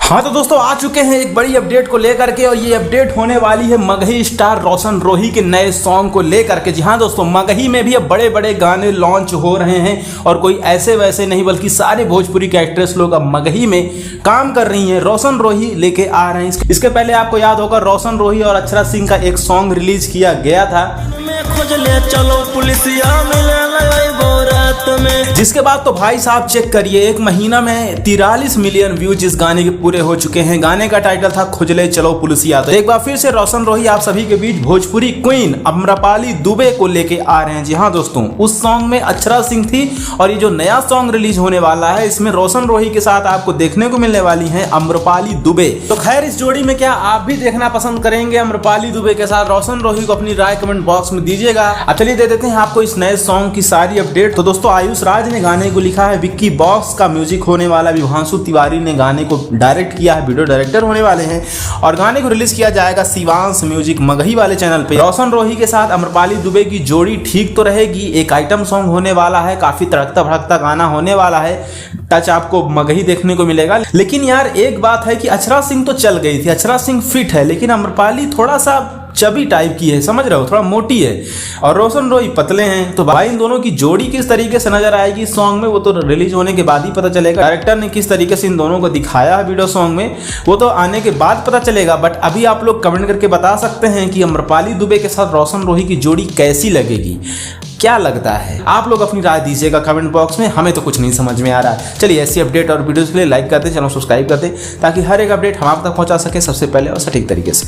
हाँ तो दोस्तों आ चुके हैं एक बड़ी अपडेट को लेकर के, और ये अपडेट होने वाली है मगही स्टार रोशन रोही के नए सॉन्ग को लेकर के। जी हाँ दोस्तों, मगही में भी अब बड़े बड़े गाने लॉन्च हो रहे हैं, और कोई ऐसे वैसे नहीं बल्कि सारे भोजपुरी के एक्ट्रेस लोग अब मगही में काम कर रही हैं। रोशन रोही लेके आ रहे हैं। इसके पहले आपको याद होगा रोशन रोही और अक्षरा सिंह का एक सॉन्ग रिलीज किया गया था, चलो पुलिसिया में। जिसके बाद तो भाई साहब चेक करिए, एक महीना में 43 मिलियन व्यूज इस गाने के पूरे हो चुके हैं। गाने का टाइटल था खुजले चलो पुलिसिया। तो एक बार फिर से रोशन रोही आप सभी के बीच भोजपुरी क्वीन अम्रपाली दुबे को लेके आ रहे हैं। जी हाँ दोस्तों, उस सॉन्ग में अक्षरा सिंह थी, और ये जो नया सॉन्ग रिलीज होने वाला है इसमें रोशन रोही के साथ आपको देखने को मिलने वाली है अम्रपाली दुबे। तो खैर, इस जोड़ी में क्या आप भी देखना पसंद करेंगे अम्रपाली दुबे के साथ रोशन रोही को? अपनी राय कमेंट बॉक्स में दीजिएगा। चलिए दे देते हैं आपको इस नए सॉन्ग की सारी अपडेट। तो दोस्तों, आयुष राज ने गाने को लिखा है, विक्की बॉक्स का म्यूजिक होने वाला, विभांशु तिवारी ने गाने को डायरेक्ट किया है, वीडियो डायरेक्टर होने वाले हैं, और गाने को रिलीज किया जाएगा शिवांश म्यूजिक मगही वाले चैनल पे। रोशन रोही के साथ अम्रपाली दुबे की जोड़ी ठीक तो रहेगी। एक आइटम सॉन्ग होने वाला है, काफी तड़कता भड़कता गाना होने वाला है, टच आपको मगही देखने को मिलेगा। लेकिन यार एक बात है कि अक्षरा सिंह तो चल गई थी, अक्षरा सिंह फिट है, लेकिन अम्रपाली थोड़ा सा चबी टाइप की है, समझ रहे हो, थोड़ा मोटी है, और रोशन रोही पतले हैं। तो भाई इन दोनों की जोड़ी किस तरीके से नजर आएगी इस सॉन्ग में, वो तो रिलीज होने के बाद ही पता चलेगा। डायरेक्टर ने किस तरीके से इन दोनों को दिखाया है वीडियो सॉन्ग में, वो तो आने के बाद पता चलेगा। बट अभी आप लोग कमेंट करके बता सकते हैं कि अम्रपाली दुबे के साथ रोशन रोही की जोड़ी कैसी लगेगी, क्या लगता है? आप लोग अपनी राय दीजिएगा कमेंट बॉक्स में, हमें तो कुछ नहीं समझ में आ रहा है। चलिए, ऐसी अपडेट और वीडियोस के लिए लाइक करते, चैनल सब्सक्राइब करते, ताकि हर एक अपडेट हम आप तक पहुंचा सके सबसे पहले और सटीक तरीके से।